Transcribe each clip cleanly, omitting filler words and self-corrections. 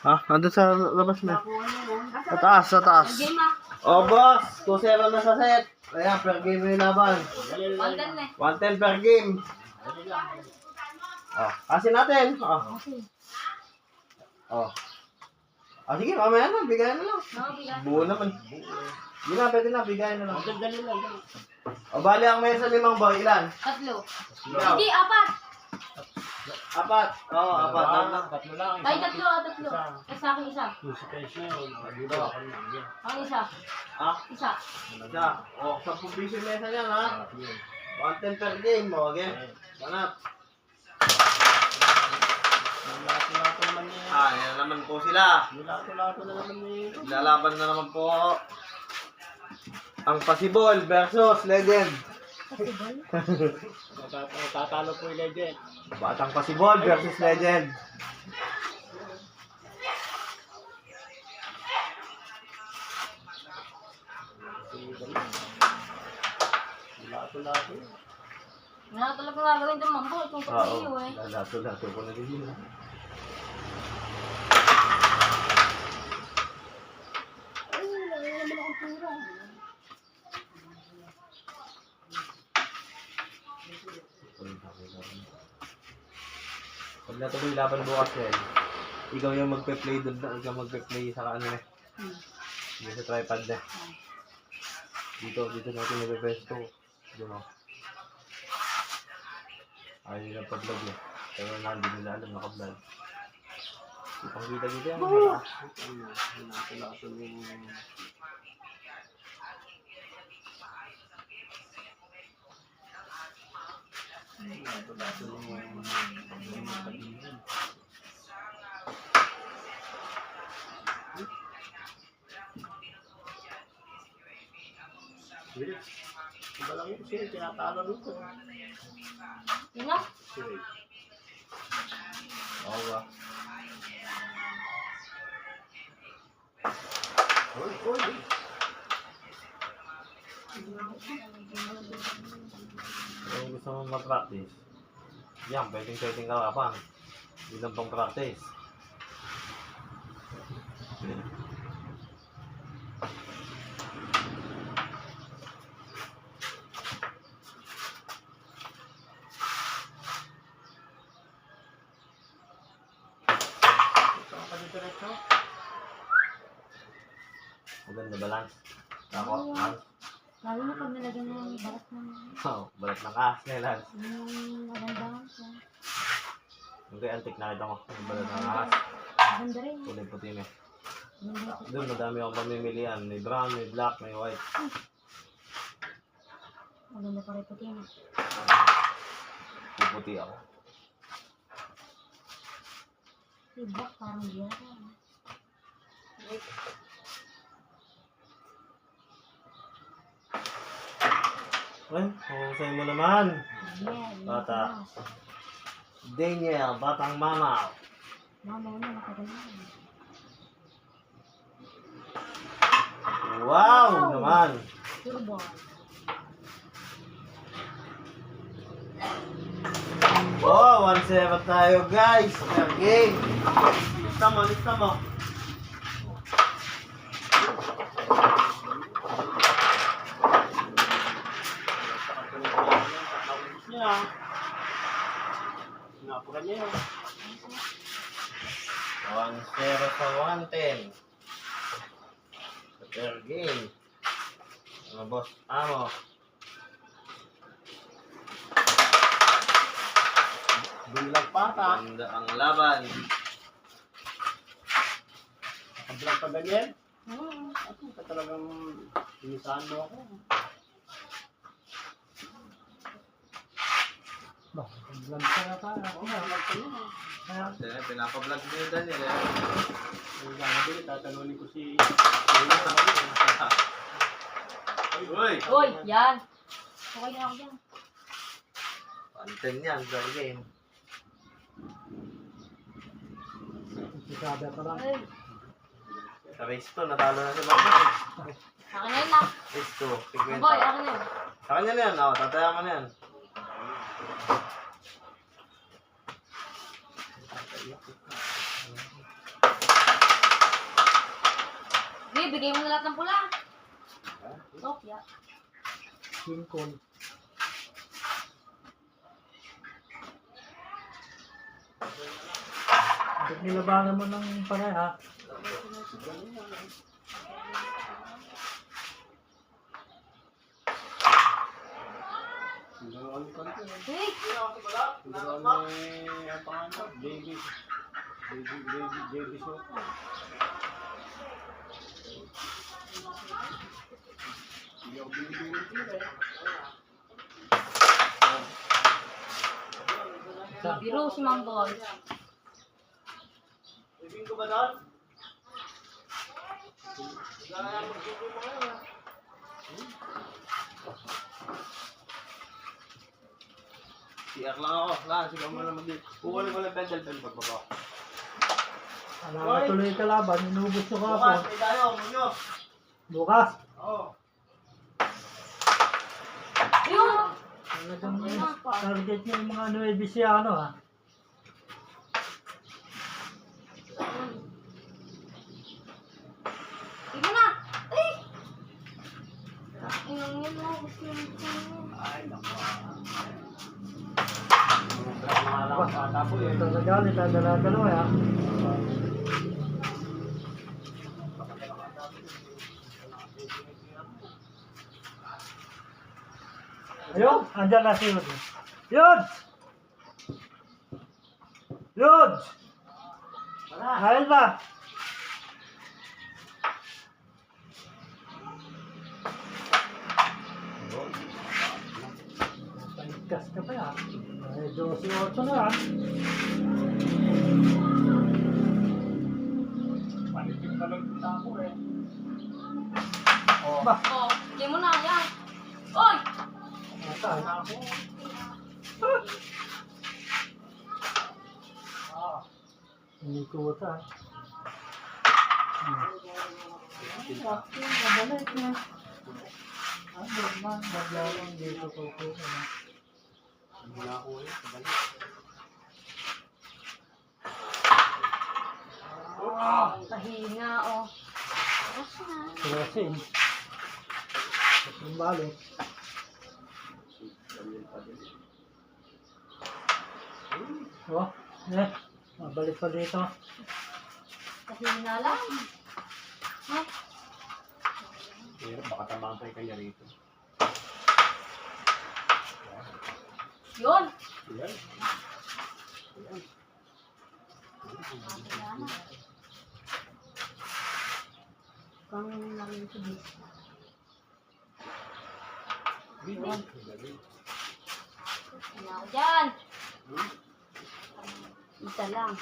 Ha? Nandun sa labas na. Sa taas, sa taas. Oh, boss. 2-0 na sa set. Ayan, per game yung laban. 110 per game. Oh, kasi natin. Oh. Oh. Ah, sige, mamaya na. Bigayan na lang. Buo naman. Hindi na, pwede na. Bigayan na lang. O, bali ang mesa limang boy. Ilan? 3. Hindi, 4. 4. Oo, 4. Tatlo lang. Ay, 3. Eh, sa akin isa. Ang isa. Ah, Isa. isa. O, 10 piso yung mesa niyan, ha? 110 per game. O, okay? Banat. Lato-lato naman niya. Ah, yan naman po sila. Lato-lato na naman niya. Lalaban na naman po ang Pasibol versus Legend. Tatalo po yung Legend. Batang Pasibol versus Legend. Lato-lato. Wala talaga gagawin ito, mambo. Itong kapaliw eh. Lato ko na din yun. Pag natuloy laban bukas yan, ikaw yung magpe-play doon na, ikaw magpe-play sa ano eh. Dito sa tripod na. Dito natin nagpe-pesto. Diyan o. Ayaw nila pa-vlog eh. Kaya nga hindi nila alam naka-vlog. Ipang kita yan. Lato-lato yung... Lato-lato yung... Iba lang yun siya, tinatalo dito. Yun na. Oo ba? Oy. Kung gusto mong mag-practice, yan, pwedeng kalaban. Hindi lang pang practice. Maganda balance. Ako, Lance. Lalo na pag nalagyan mo yung balat ng... Oo, balat ng ahas na Lance. Yung magandang siya. Yung kay antik nakita ko, yung balat ng ahas. Maganda rin. Kulay puti na. Maganda rin. Doon, madami akong pamimilian. May brown, may black, may white. Maganda pa rin puti na. Puti ako. Si Black parang diyan. Ay, husay mo naman. Yeah, Bata. Daniel, batang mama. Mama na nakagalan. Wow naman. Turbo. Oh, 1-7 tayo guys. Per game. Lista mo. Napukan niya yun. 1-0 sa 110. Per game. Mga boss, amo. Bilag pata. Ganda ang laban. Nakablog pa ganyan. Oo. Ako ka talagang inisahan mo ako. Ba, vlog ka na tayo. Oo, vlog ka na. Kasi pinapablog niyo Daniel eh. Ang gagawin, tatanunin ko si... Uy! Uy, yan. Okay na ako dyan. 110 yan per game. Sabi pa lang. Ay, Sa race 2, natalo na si Bagay. akin na yun na. Race 2, 50. Boy, akin na yun. Sa kanya na yan, tataya ka na yan. Sige, bigay mo na lahat ng pula. Sofia. Singkol. Bakit nilabanan mo ng pareha? Hey! Baby soap. Biro si Mamboy. Ibig ko ba doon? Siyak lang ako. Sigaw mo na mag-dip. Kukunin ko lang pedal pagbaba. Alam tuloy ka laban, inubos ko Bukas, kapon. may tayo. Munyo. Bukas. Oo. Ayun! Talagang target niya yung mga Nuevisiano ha. Sige na! Ay! Inang yun mo. Gusto yun. Ay, naku. Ito nagalit ang dalawa ha. Ayun, andyan na si Yod. Yod! Yod! Ayun na! Paligkas ka pa yan. Ay, 12-8 na yan. Palitig ka lang kita ako eh. Ba? Oh, bigay mo na. Yan. Oy! Nasaan ako? Hindi ko ata. Mabalik na. Maglalang dito ko ko. Pahinga, oh. Kerasin. Ang balik. Oh, mabalik pa dito. Pahinga lang. Ay, Baka tamaan pa kanya rito. yun. Yan. Kang namin ito dito. Ano ako dyan? Isa lang.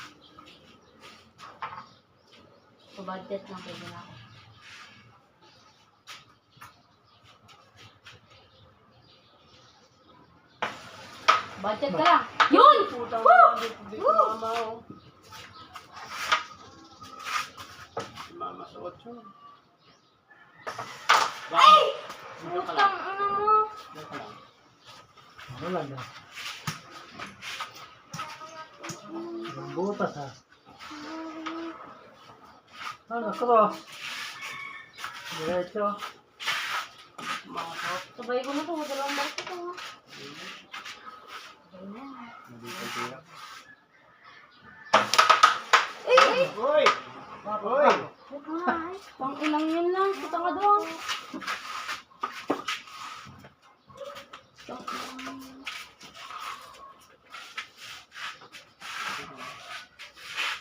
So, budget lang pwede na ako. Budget ka lang. Yun! Woo! Mama sa 8. Ay! Putang ano mo. Wala na. Ang butas ha. Ano, cross. Diretso. Sabay ko na to. Dalawang balik ito. Ay! Hoy! Hoy! Ay! Pang ilang yun lang. Puta nga doon.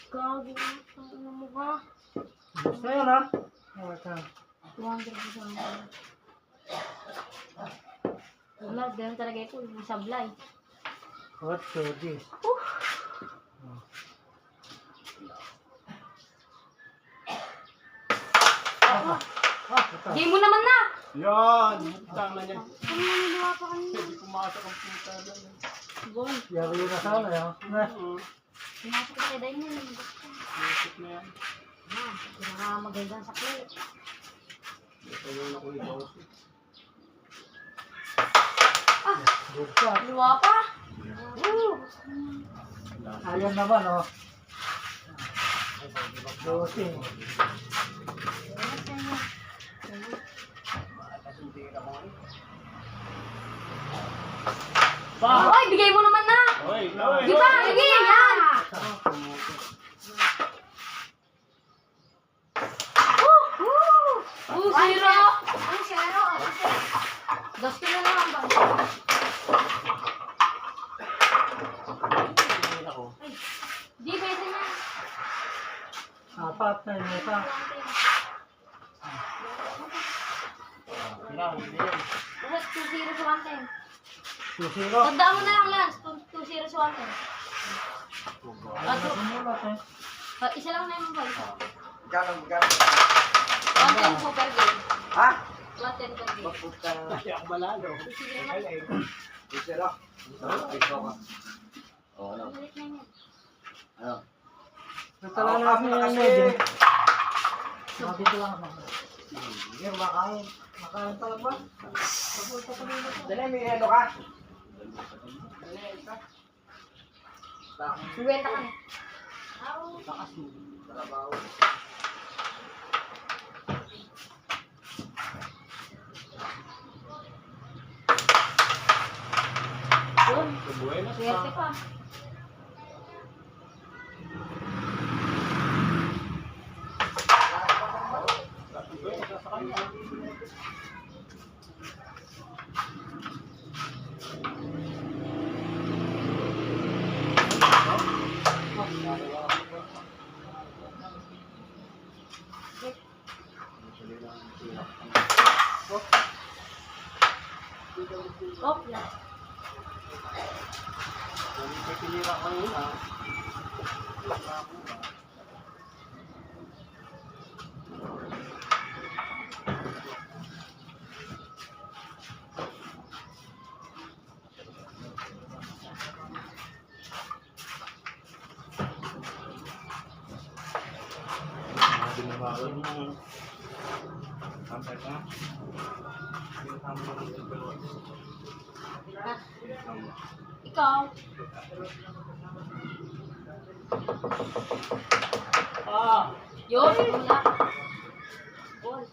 Gago. Ano mo ka? Gusto yun ha? Okay. 200 sa mga. Wala, ganun talaga ito. Yung sablay. 8, 10. Di mo naman na! Yan! Tama niya. Ano yung nagawa pa kanina? Hindi pumasok ang puta doon. Bon. Yari na sana yun. Pinasok ko sa dahil niya. Masok na yan. Hindi nga magandang sakit. Ito yung nakulit ako. Luwa pa. Ayan naman oh. 12. Hoy, bigay mo naman na! Di ba? Sige, yan! Zero! Ang zero. Gusto na lang ba? Di, pwede na. 4 na yun pa. Bakit 2-0 sa 1-10? 2-0. Tandaan mo na lang, Lance. 2-0 sa 1-10. Sumulat eh. Isa lang na yung boy. Magkano? 1-10 po per game. Ha? 1-10 per game. Magpunta na. Kasi ako malalo. Sige na. Isira. Ay, ito ka. Oo, ano? Balik na yan. Ano? Natala na Ako kasi kasi. medyo. Sabi ko lang ako. Hindi, makain. Makain pala ba? Dali, may helo ka. Suwenta ka na. Trabaho. Yun. Swerte pa. Oh, yan. Ikaw. Yun, wala. Ball.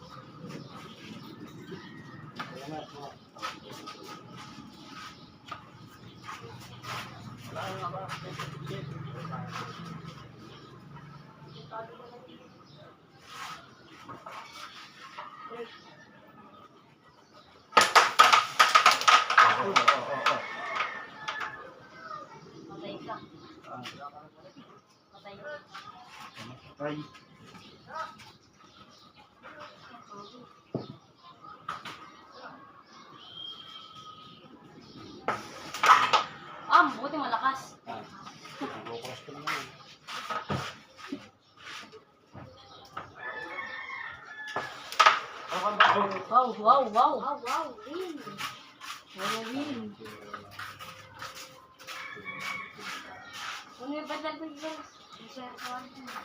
Patay ka. Patay ka. Ay. Buti malakas. Wow, wow, wow. Wow, wow. Win. Win. Ano yung badal ko dyan? Zero sa 1.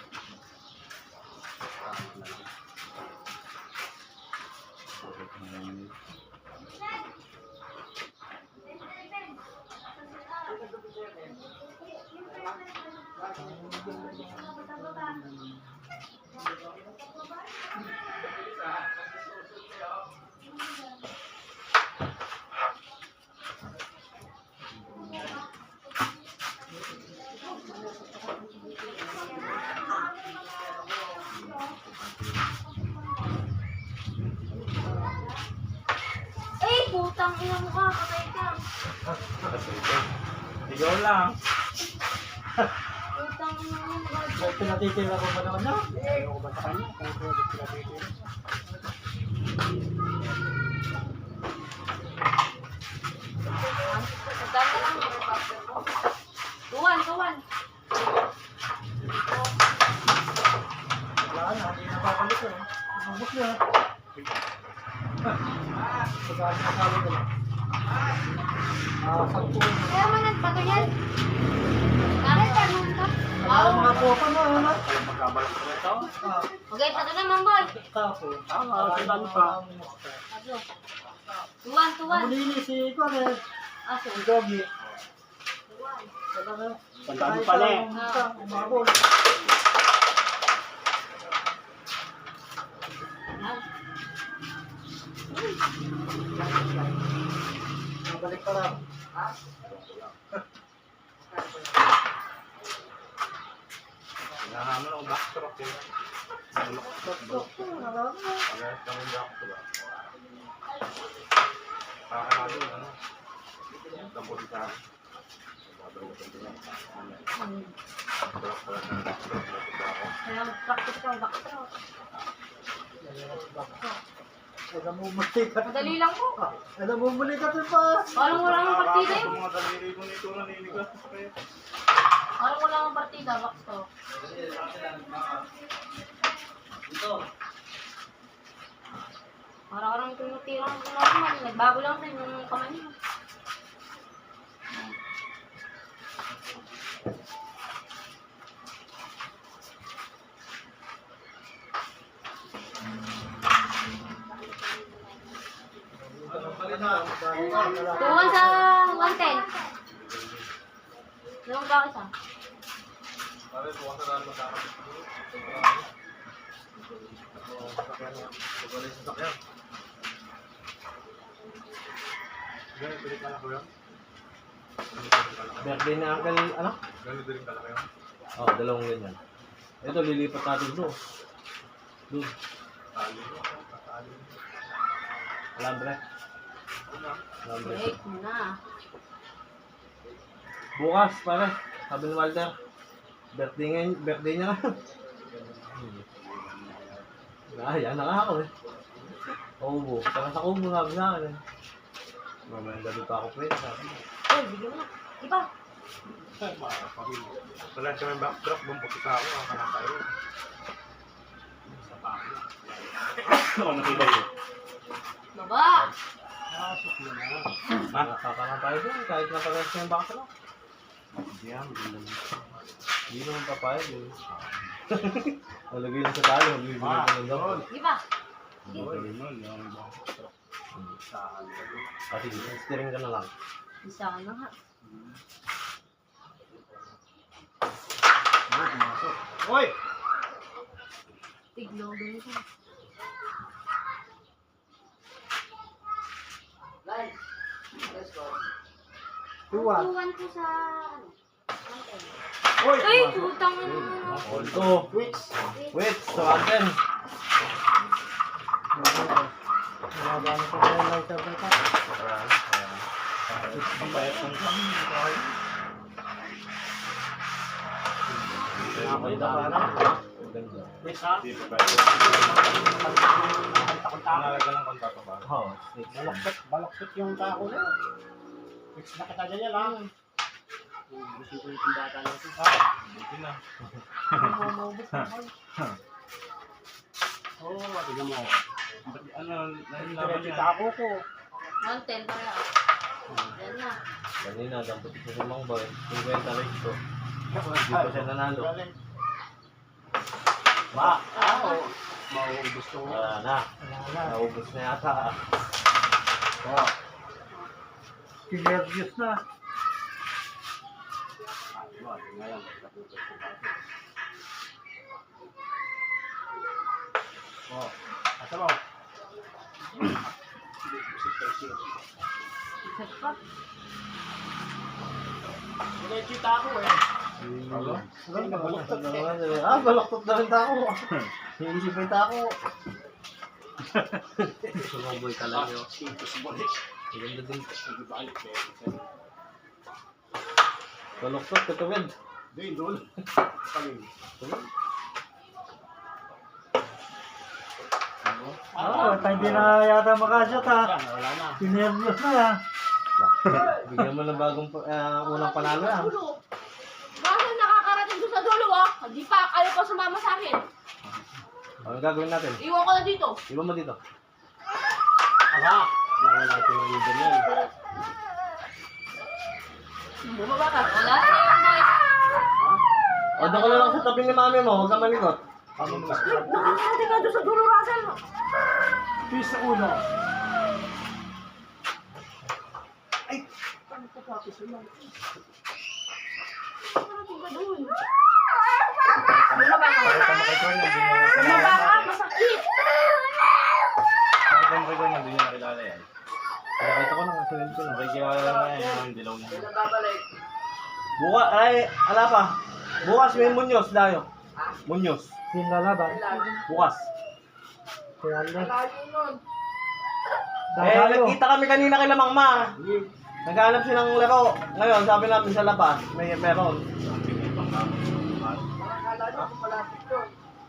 Eh, putang ina mo ka. Patay ka. Sigaw lang. Putang ina mo ka. May pinatitira ko ba naman na? Tandaan ka lang. Tuwan, tuwan. Wala na, hindi na babalik eh. Ubus na. Pagkaan na kami nila. 10. Kaya man nagbato yan. Bakit ganun ka? Wala mga kopa na, wala. Okay, pato naman, boy. Tapos. silan pa. Pato. Tuwan, tuwan. Mulili si Pare. Aso. Si Gogi. Tuwan. Wala na. Tandaan mo pala eh. Umabol. Balik pa lang. Hinahamon ako backtrack eh. Parehas kami backtrack. Kakalado, ano? Tapos sa Kaya mag-practice ka, backtrack. Alam mo, muli ka. Madali lang po. Alam mo, muli ka ito pa. Parang wala nang partida sa yun. mga daliri ko nito naninigas sa kaya. Parang wala nang partida, backtrack. Parang karang tinutira ng normal. Nagbago lang rin yung kamay niya. Tuwan sa 110. Dalawang bakit ah? Pare, bukas na lang sa akin. Ganito rin pala ko yan. Birthday na uncle, ano? Ganito rin pala kayo. Oo, dalawang ganyan. Ito, lilipat natin doon. Doon. Tali mo. Tali mo. Alambre. Alambre. Break muna. Bukas, pare. Sabi ni Walter. Birthday niya na. Yan na nga ako eh. Kubo. Saka sa kubo sabi sa akin eh. Mamaya gabi pa ako pwede sabi. Oh, bigyan mo na. Iba. Wala siya may backdrop. Bumpok sa ako. Ang kanang tayo. Sa pako. Ano nakita yun? Baba. Nakakanga tayo doon. Kahit napagas niya yung baka lang. Hindi naman papayag eh. Malagay lang sa talo. Magbibigay ka ng daw. Iba. Kasi steering ka na lang. Isa ka na nga. Hoy! Tiglo doon siya. Tuwa. Tuwan ko sa ano? Hoy! Ay, putang ina. Alto. Wait, sa atin. Nagano ko na lang sa bata. Papayat ng Okay na ba na? Ganda. Nalaga ng kontrato ba? Oo. Balaktot yung tako na yun. Fix na kita ganyan lang. Gusto ko yung bata na ito. Buti na. Oo, tignan mo. Ano, nalaman Diretso niya? tako ko. 110 pala. Yan na. Kanina, dapat ito sa mga boy. 50 rito. Hindi pa siya nanalo. Ba? Oo. Mauubos ko. Wala na. Naubos na yata. Oo. Kinervyos na. Oh, asa mo? Isip pa. Diretso tako eh. Balaktot na rin tako. Iisip yung tako. Sumaboy ka lang yun. Maganda din. Balaktot, katuwid. Doon. Hindi na yata makasya ta. Wala na. Kinervyos na. Bigyan mo ng bagong unang panalo ah. Bakit nakakarating doon sa dulo ah? Hindi pa, ayaw pa sumama sa akin. Ano gagawin natin? Iwan ko na dito. Iba mo dito. Aba. Nawala ko ng ibon yan. Bumaba ka. Wala na yan, boy. O, doon ka na lang sa tabi ni mami mo. Huwag ka malikot. Nakakarating ka doon sa dulo, Russell. Peace sa ulo. Nakakarating ka doon. Bumaba ka. Bumaba ka, masakit. Bakit mo kayo hindi niya nakilala yan? Nakita ko lang. Sunod ko na. Sabay kilala na yan, yung dilaw na. Bukas, ay, ala pa. Bukas may Munyos, dayo. Munyos. Yung lalaban. Bukas. Kaya lang. Nagkita kami kanina kay Lamang Ma. Naghanap siya ng laro. Ngayon, sabi namin sa labas, may meron.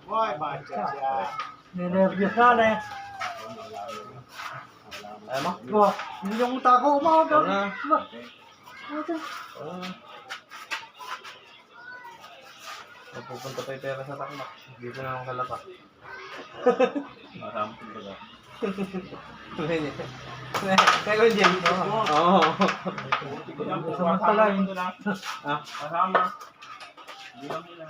Boy, bakit siya? Ninervyos na eh. Ayaw mo? Oh, yung tako umaga. Oo na. Pupunta pa yung pera sa takmak. Dito na akong kalapa. Masama ko ba? Kaya ko, Jim. Oo. Samantala yun. Ah, Masama. Hindi lang nila.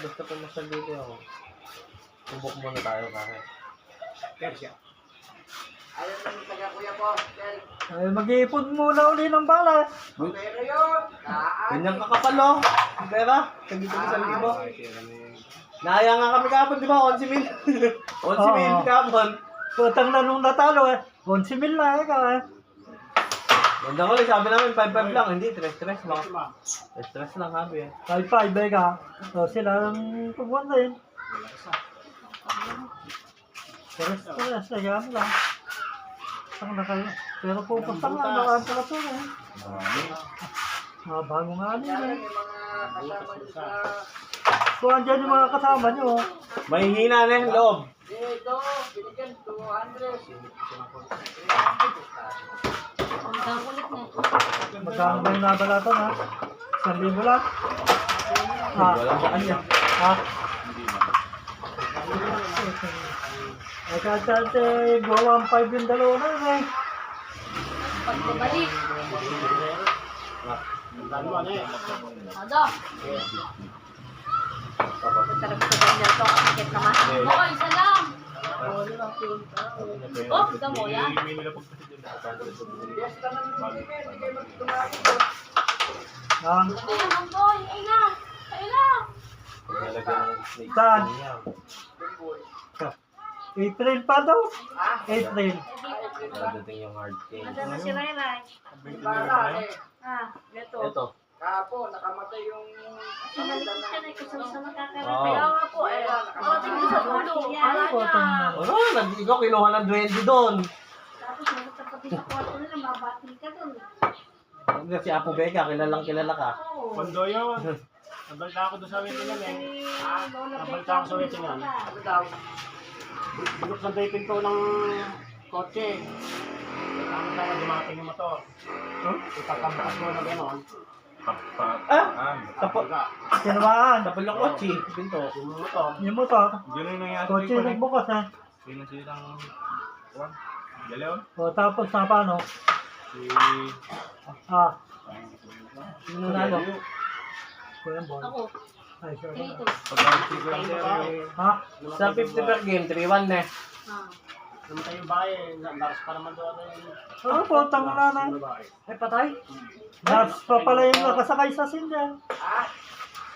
basta pumasal dito ako. Subok muna tayo kasi. Persya. Ay, mag-iipon muna uli ng bala. Ganyan kakapal, oh. Pera, kagito ko 1,000. Naya nga kami kapon, di ba? 11,000. 11,000 kapon. Putang na nung natalo eh. 11,000 na eh ka eh. Ganda ko, sabi namin 5-5 lang. Hindi, 3-3 lang. 3-3 lang, sabi eh. 5-5 eh ka. So sila ang kumuha din. Stress eh, yan lang. Saan na kayo? Pero pupunta nga, nakaan pala po eh. Bago nga nila eh. So andyan yung mga kasama nyo. May hina na yung loob. Ang kulit na. Magkano ba yung nabalatan ha? 1,000 lang? Ha? Walang saan yan. Ha? Ay kahit gawa ang 5 yung dalawa na yun eh. Pagbabalik. Ada. Sarap sa ganyan to. Akit naman. Oo, isa lang. Oh, gusto mo yan? May nilapag kasi dun. Ang Ayun, ang boy. Ayun na. Ayun na. Nalagyan ng snake. Saan? niya. April pa daw. April. Dadating yung hard case. Ano na si Ray? Ah, ito. Ito. Sinalitan ka na kusang sa makakarating. Oo. Kaya nga po eh. Oo, tingin sa ulo. Wala Putang niya. na. Ano? Ikaw kinuha ng 20 doon. Tapos nakatapat sa kwarto nila, mabatil ka dun. Si Apo Becca, kilala ka. Oo. Kondo yun. Nabalta ako doon sa waiting yan eh. Nabalta ako sa waiting yan. Binuksan tayo yung pinto ng kotse. Tama-tama dumating yung motor. Ipagkabukas mo na gano'n. Ah? Tapo. Sinawaan. Tapos yung kotse. Pinto. Yung motor. Yung motor. Gano'n yung nangyari. Kotse nagbukas eh. Sino silang... Juan? Galeon? O tapos na paano? Si... Ah, Sino na ano? Kuya Bon. Ako. Ay, sure. Dito. Pagkakas ko lang sir. Ha? Sa 50 per game, 3-1 na eh. Ah. Namatay yung bahay. Naras pa naman doon yung... Ano po, tama na na. Ay, patay. Nats pa pala yung nakasakay sa single.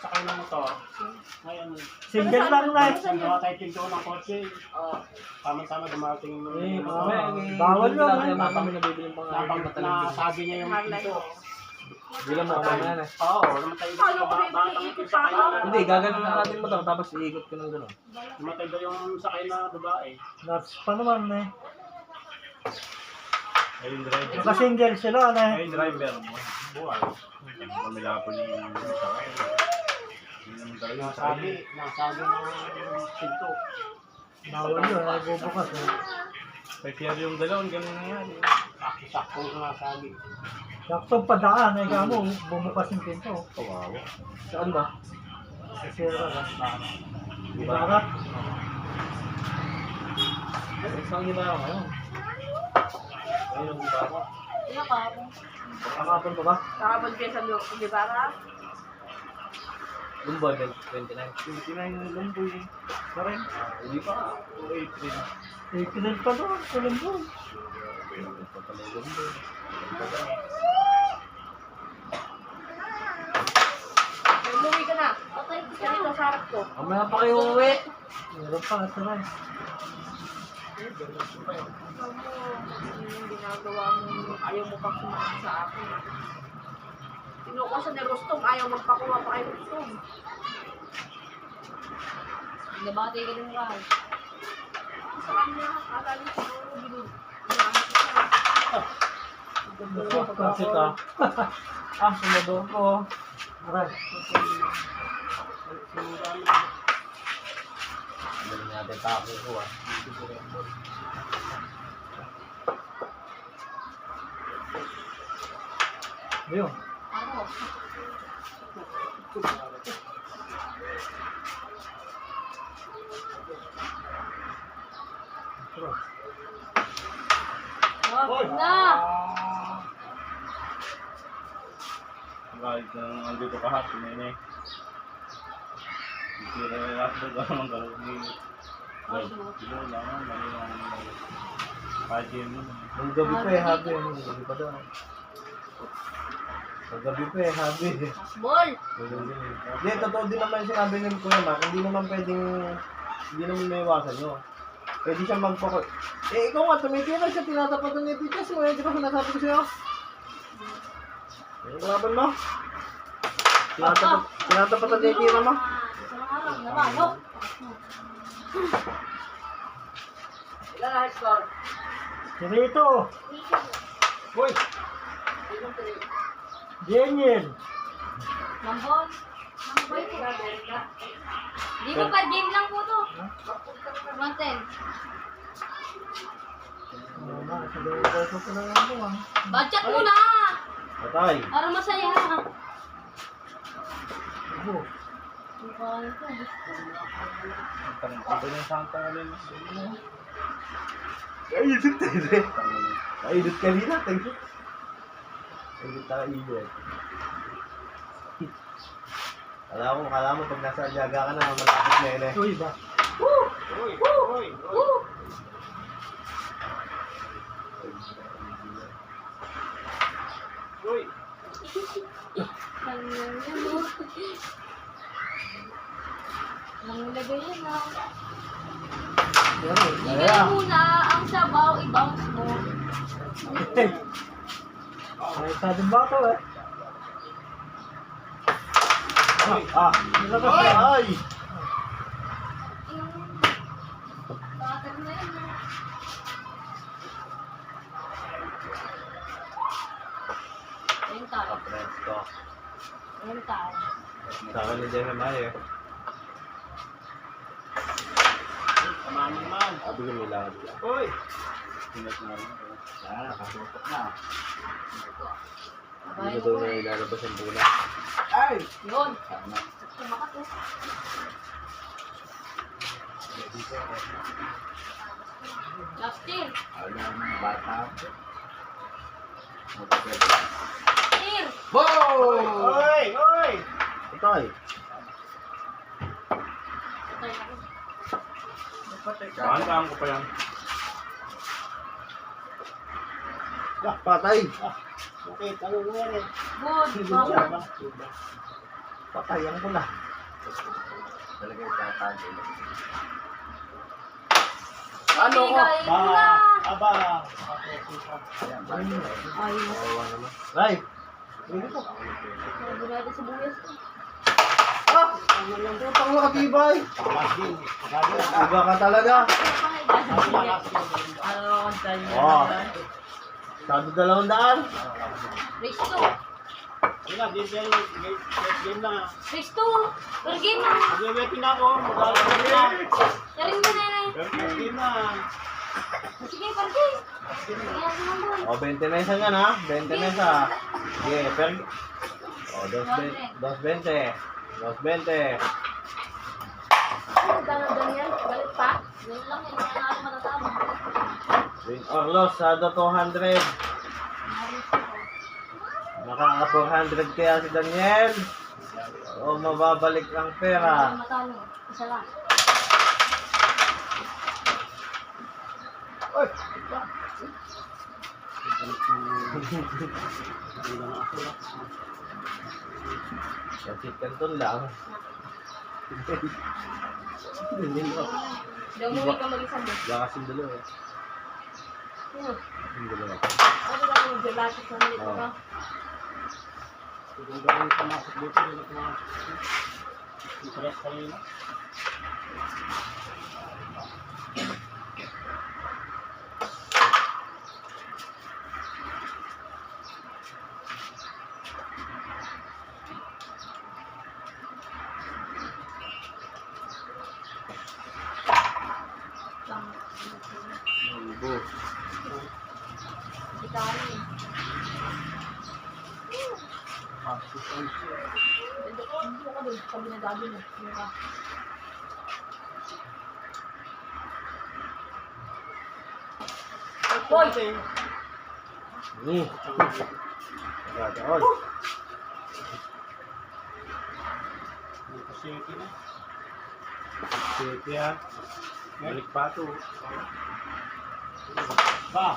Sakay ng motor. Ngayon, Single lang na eh. gawa tayo pinto ng kotse. Tama-tama dumating ng... Bawal yun, eh. Wala kami nabibili pang na sabi niya yung pinto. Bilang mo kami na eh. Oo, namatay doon. Paano ko rin iikot pa ako? Hindi, gaganon na natin mo tapos iikot ko ng gano'n. Namatay daw yung sakay na babae. Nats pa naman eh. Ayun driver. Naka-single sila na eh. Ayun driver mo. Buhay. Pamilapon yung sakay. Nasabi ng pinto. Bawal yun, ay bubukas eh. Kay Pierre yung dalawang, gano'n na yan. Sakto ko nasabi. Saktong padaan eh, kamo, bumukas yung pinto. Kawawa. Saan ba? Sa sira ka. Ibarat. Saan ginawa ko ngayon? Ayun, di ba ako? Iya ka. Kakapon pa ba? Kakabon kayo sa loob, di ba ka? Lumbo, 29. 29 yung lumboy. Pa rin? Hindi pa. 18. April pa doon, kulang doon. Pa pala yung lumbo. Umuwi ka na. Okay, ka dito sa harap ko. Mamaya pa kayo uwi. Meron pa, ito na eh. Yung ginagawa mo, ayaw mo pang sumakas sa akin. Pinuko siya ni Rostom, ayaw magpakuha pa kay Rostom. Nabati ka din Ral. Sa kanya, akala niya siguro ginamit siya. Kasi ka. Sumador ko. Aray. Dali natin tako ko Ayun. Ako. Wag na! Kahit andito ka hapon na yun eh. Hindi na yung last bag naman ka lang. Siguro lang, mali lang. Kahit yun yun. Nung gabi pa eh, habi. Nung gabi pa daw. Nung gabi pa eh, habi. Ball! Hindi, totoo din naman yung sinabi ni Kuya Mac. Hindi naman pwedeng, hindi naman may iwasan nyo. Pwede siya magpako... Eh, ikaw nga, tumitira siya, tinatapatan ni Titas mo. Di ba sinasabi ko sa'yo? Yung kalaban mo? Tinatapatan ni Tira mo? Isang araw, naman, Ilan na high score? Sirito. Uy. Daniel. Lambon? Di ba pa game lang po to? 110. Sabi ko na lang mo. Budget mo na! Patay. Para masaya. Ako. Mukha nito. Ito yung sangka ulit. Kaidot tayo. Kaidot kanina. Kaidot kaidot. Kala mo pag nasa Aliaga ka na, malapit na yun eh. Uy ba? Nanglagay yan na. Kaya. Ibigay muna ang sabaw, i-bounce mo. Ay, sabing bato eh. Nilabas na. Ay! Butter na yun. Ayun tayo. Presto. Ayun tayo. Sa akin ni Jeremiah. Samahan mo naman. Sabi ko nila. Uy! Sinat na lang. Nakasutok na. Hindi Abay ko mo daw ko. na ilalabas ang bula. Ay! Yun. Sana. Sumakat eh. Last year. Alam mo, bata. Year. Boom! Uy! Uy! Patay. Kahantaan ko pa yan. Patay. Okay, talo mo yan eh. Good. Bawal. Patay ang bula. Talaga yung tatagay. Ano ko? Ibigay mo na. Aba. Ayun. Kawawa naman. Ay! Hindi ko. Sabi natin sa buyas ko. Putang makatibay. Iba ka talaga. Ano ang tanya? Oh. Sabi 200. Race 2. Yun na, game na. Race 2. Per game na. Mag-waiting na ako. Mag-waiting na. Yarin mo na eh. Game na. Sige, per game. Ayan naman doon. O, 20 mesa nga na. 20 mesa. Sige, per... O, 220. 220. Ang ganyan. Galit pa. Yun lang yun. Wala na ako matatama. Win or loss, Sado 200. Nakaka-400 kaya si Daniel. O, mababalik ang pera. Matalo. Isa lang. Oy! Kasi kanton lang. Hindi mo. Daw mo ka mag-isang mo. Lakas yung dalawa. Yung dalawa. Ano ba yung gelato sa mali ko ka? Kung gawin pumasok dito, hindi na pumasok. Interest kanina. Ubo. Itali. Assistance. Hindi ko doon. Sabi na gabi mo. Ano ka? Boy! Gagawin. Dito city na. Sige yan. Balik pa ito. Ba?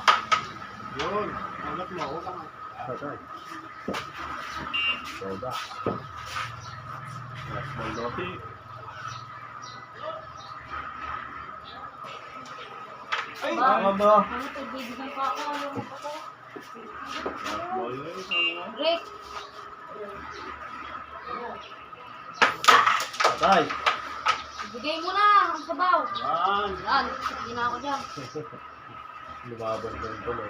Yun. Angat mo. Utang. Patay. Soda. Last ball doti. Ay, Ba? tama ba? Ano to? Bibigyan pa ako. Ano mo pa to? Last ball yun. Rick! Patay. Bigay mo na ang sabaw. Yan. Yan. Hindi na ako dyan. Lumaban pa yung pula.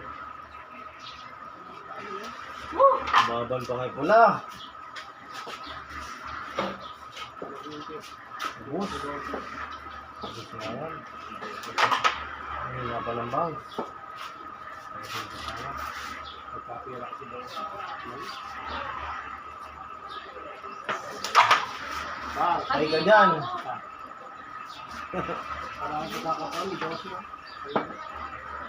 Woo! Lumaban pa kayo pula. Bus. Bus na yan. Ano nga pa ng bounce? Magkapira si Boss. Ba? Ay ka dyan. Parang sa kakakaw ni Boss yun.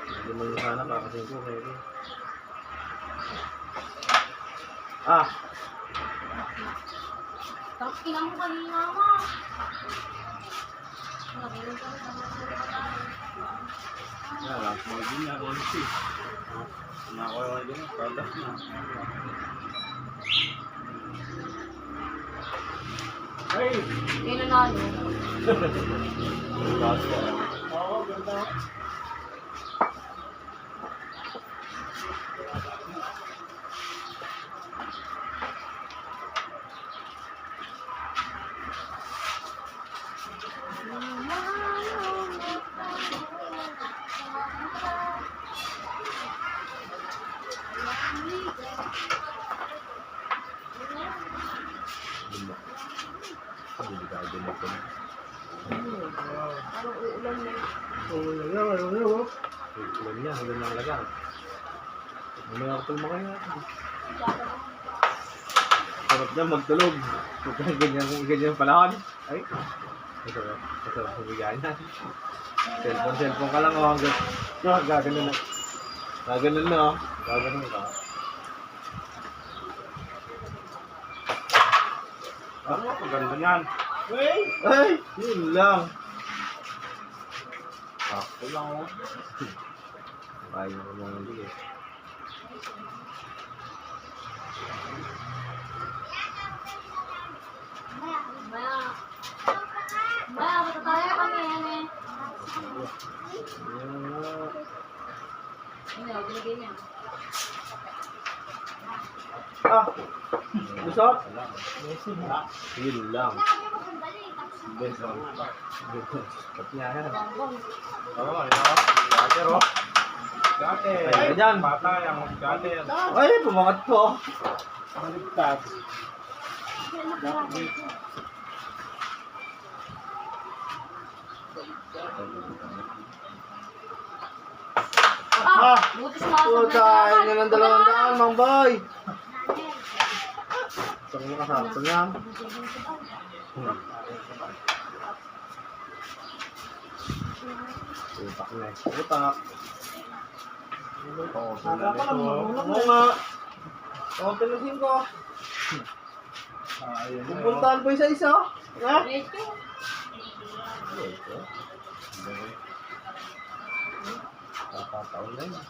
Hindi mo yung sana pa kasi ko kayo. Ah! Tapos ina mo kanina mo. Nagulong ka na. Yan, last ball din yan. Onsi. Nakuha din. Product na. Hey! Kaya nanalo. Basta. Oo, ganda. Delikado mo ito. Parang uulan mo. Ulan niya, ulan ng lagang. Mamaya ako tulma kayo. Sarap niya magtulog. Ganyan panahon. Ay, masarap sa bigyan yan. Cellphone ka lang o hanggang. No, gaganon na. Gaganon na o. Gaganon ka. Ano? Maganda yan. Hey! Ay, yun lang. Sakto lang oh. Kaya mo mga hindi eh. Maya. Maya, matataya kami. Yan eh. Ano, binigay niya. Ah! Busot? Messi ba? Yun lang. Best one. Ba't niya yan? Oo, ito. Gater oh. Gater. Ay, ka dyan. Patay ang gater. Ay, pumangat po. Maligtad. Ah! Buti sumasabay Puta, yun ng 200, Mang Boy. Saan mo kasakto niya? Utak na eh. Utak. Oo, Aga pa lang, marunong Oo nga. Oo, pinusin ko. ayun na Pupuntahan po isa-isa. Ha? Diretso. Tatataon na yun.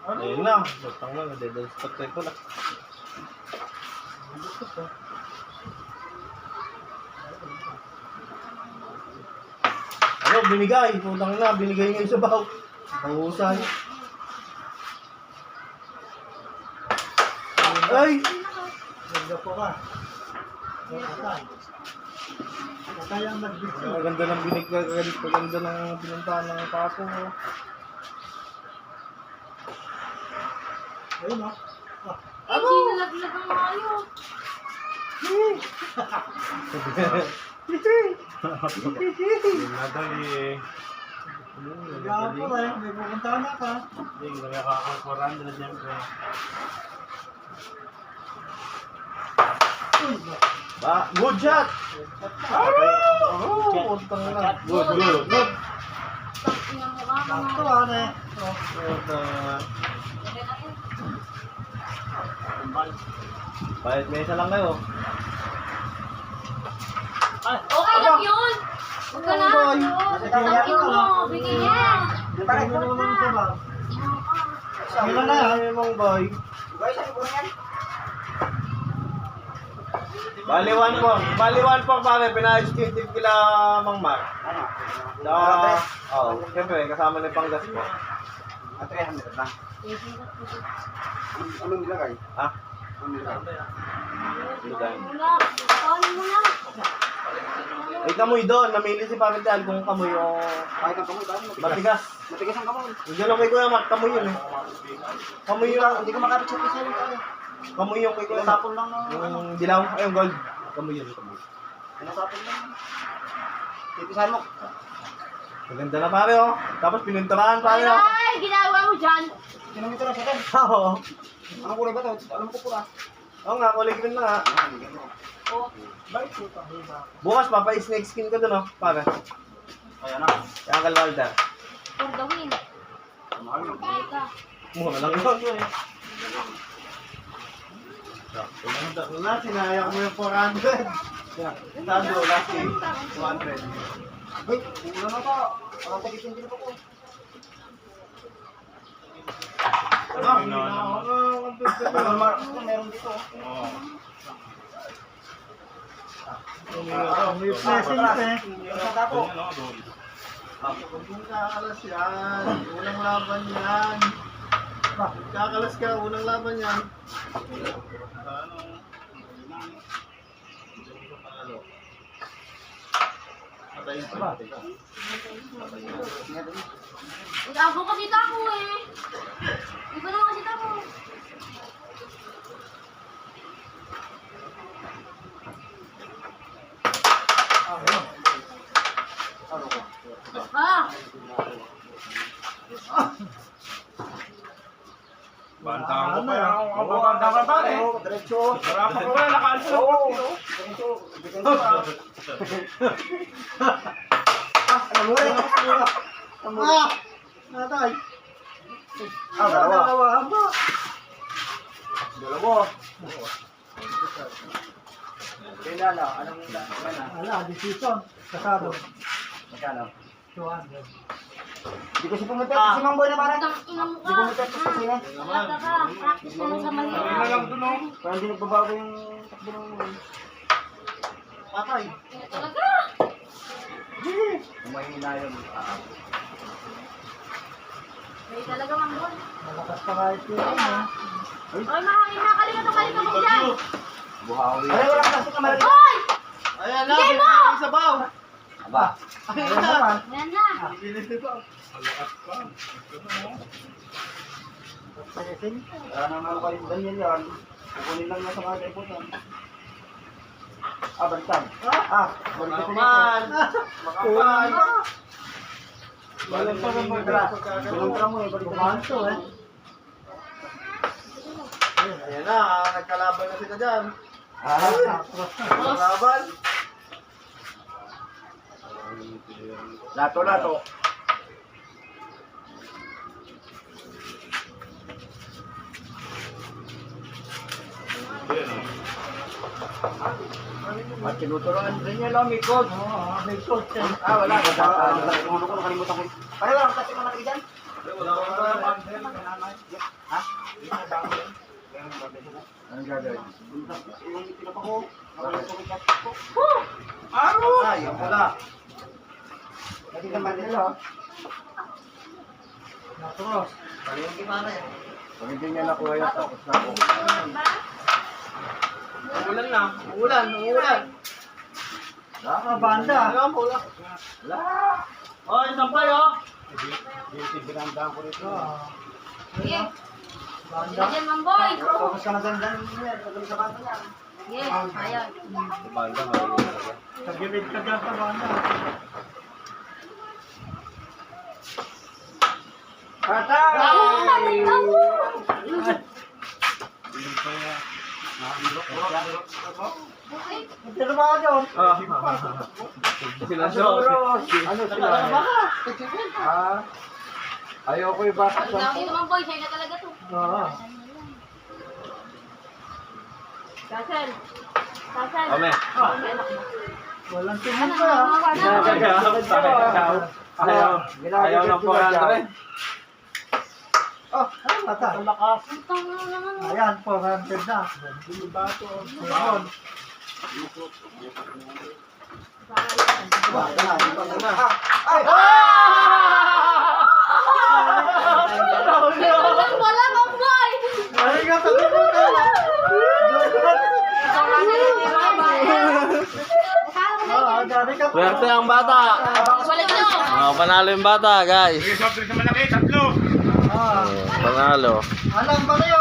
Ayun na. Butang na. Nadedal spot ko na. Pero binigay. Putang na, binigay ngayon sa bahaw. Pahusan. Ay! Ganda po ka. Patay. Patay ang nagbigay. Ang ganda ng ganda ng pinuntahan ng papo. Ayun o. Hindi nalaglag ang mayo. Nadali. Kaya po eh. May pupuntahan na ka. Hindi, nakakakuran na siyempre. Good shot! Oh, putang na. Good, good, good. Ina mo ka Sakto mga. eh. Bayad may isa lang kayo. Okay lang yun. Huwag ka na. Tangin mo. Bigay niya. Bigay mo naman sa ba? Kailan na yan? Ay, mong boy. Bali 1 po pare, pinayos tip kila Mang Mark. Siyempre, kasama na yung panggas po. At 300 lang. Anong nilagay? Ha? Anong nilagay? Muna. Paano mo lang? Ay, kamoy doon. Namili si Pare Tal kung kamoy o Kahit ang kamoy, dahil matigas. matigas ang kamoy. Yung dalaw kay Kuya Mark, kamoy yun eh. Kamoy yun. Hindi ko makapit sa pisa yun tayo. Kamoy yung kay Kuya Mark. Tinatapon lang ng Yung dilaw, ay yung gold. Kamoy yun. Kamoy. Tinatapon lang. Tipisahan mo. Maganda na pare oh. Tapos pininturahan pare oh. Ay, ginawa mo dyan. Sinamito na sa akin. Oo. Anong kulay ba ito? Alam ko pula. Oo nga, kulay green na nga. Oh. Bukas papa-snake skin ka dun oh, pare. Ayan na. Kaya Uncle Walter. For the win. Mahal yun. Ay ka. Mura lang yun. Wala, sinayang mo yung 400. Tando, last game, 200. Uy, ulan na to. Parang tagitin din ako. Meron dito. May blessing eh. Sa tapo. Kung kakalas yan, unang laban yan. Kakalas ka, unang laban yan. Gago kasi tako eh. Iba na kasi tako. Ah! Bantahan ko pa yan. Bantahan ka pa eh. Diretso. Wala pa ko wala, nakaalis na Oo. ako. Diretso. Bigyan ko ah. Alam mo rin. Natay. Dalawa. Dalawa. Kailan na? Anong wala, decision. Kasado. Magkano? 200. Hindi ko si pumunta. Si Mang Boy na parang. Tang ina mo Hindi ka. pumunta sa sila. Wala ka. Practice na lang sa mali. Ayun na lang dun oh. Parang hindi nagbabago yung takbo ng Patay. Talaga. umahina yun. May talaga manggol. Malakas pa kahit yun. Oy, mahangin na. Kalika mo dyan. Buhawi. Ay, wala kasi ka malaki. Oy! Ayan na, Bigay mo! binigay sa baw. Aba. Ayan Ayun na. naman. Ayan na. Binigay sa baw. Malakas pa. Wala nang ano kayo Daniel yan. Kukunin lang na sa mga typo yan. Baliktad. Baliktad ko Makapan. Makapan. Walang pa ng Tulong mo eh. Baliktad ko eh. Ayan na, nagkalaban na sila dyan. Nagkalaban. Lato. Ayun oh. At tinutulungan din niya lang, may code. May code. Wala. Ano ko, nakalimutan ko. Pare, walang kasi mga nakikigan. Wala ko na. Ha? Anong gagawin? Yung pinapa ko. Nakalimutan ko. Ay, yung pula. Pati ka Manila. Nakros. Pag hindi niya nakuha yan, tapos na ako. Ulan na. Ulan. Wala ka, banda. Wala. Oh, isang pa yun. Binandaan ko rito. Sige. Banda. Sige, dyan, Mamboy. Tapos ka na gandan niya. Pagaling sa banda yan. Sige, ayan. Banda, malinis talaga. Tagilid ka dyan sa banda. Pero mga doon. Sila Ano sila? Ayoko yung baka Pag laki naman, boy, sa'yo na talaga to. Oo. Kasel. Kasel. Ame. Walang tingin Ano, ka. Ayaw ng 400. Oh, ano mata? Lakas. Utang na naman. Ayan, 400 na. Ayun. Ay! Wala, Mamboy. Ay, nga, tabi mo ka. Oo, dali ka pa. Swerte ang bata. Balik nyo. Panalo yung bata, guys. Sige, soft drink na malaki, 3. Ah, Panalo. alam ba kayo,